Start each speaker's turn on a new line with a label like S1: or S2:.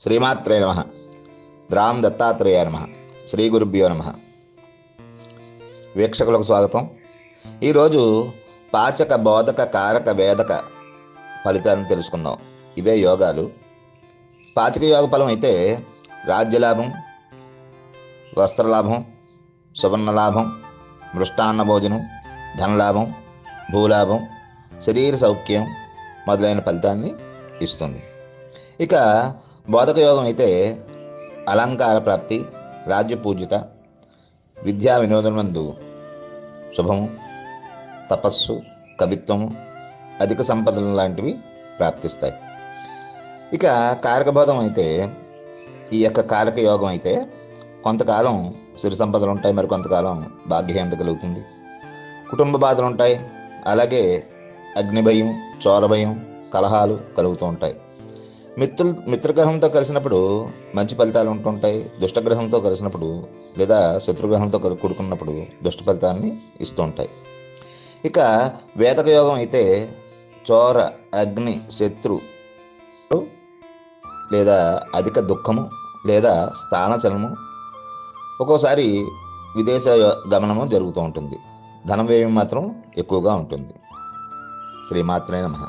S1: శ్రీమాత్రే నమ. ద్రాం దత్తాత్రేయ నమ. శ్రీ గురుభ్యో నమ. వీక్షకులకు స్వాగతం. ఈరోజు పాచక బోధక కారక వేదక ఫలితాలను తెలుసుకుందాం. ఇవే యోగాలు. పాచక యోగ ఫలం అయితే రాజ్యలాభం, వస్త్రలాభం, సువర్ణలాభం, మృష్టాన్న భోజనం, ధనలాభం, భూలాభం, శరీర సౌఖ్యం మొదలైన ఫలితాన్ని ఇస్తుంది. ఇక బోధక యోగం అయితే అలంకార ప్రాప్తి, రాజ్య పూజిత, విద్యా వినోదనందు శుభము, తపస్సు, కవిత్వము, అధిక సంపదలు లాంటివి ప్రాప్తిస్తాయి. ఇక కారకబోధం అయితే ఈ యొక్క కారక యోగం అయితే కొంతకాలం సిరి సంపదలు ఉంటాయి, మరి కొంతకాలం భాగ్యహీనత కలుగుతుంది, కుటుంబ బాధలు ఉంటాయి, అలాగే అగ్నిభయం, చోరభయం, కలహాలు కలుగుతూ ఉంటాయి. మిత్రగ్రహంతో కలిసినప్పుడు మంచి ఫలితాలు ఉంటుంటాయి, దుష్టగ్రహంతో కలిసినప్పుడు లేదా శత్రుగ్రహంతో కూడుకున్నప్పుడు దుష్ట ఫలితాలని ఇస్తూ ఉంటాయి. ఇక వేదక యోగం అయితే చోర, అగ్ని, శత్రు లేదా అధిక దుఃఖము లేదా స్థానచలనము, ఒక్కోసారి విదేశ గమనము జరుగుతూ ఉంటుంది. ధన వ్యయం మాత్రం ఎక్కువగా ఉంటుంది. శ్రీమాత్రే నమః.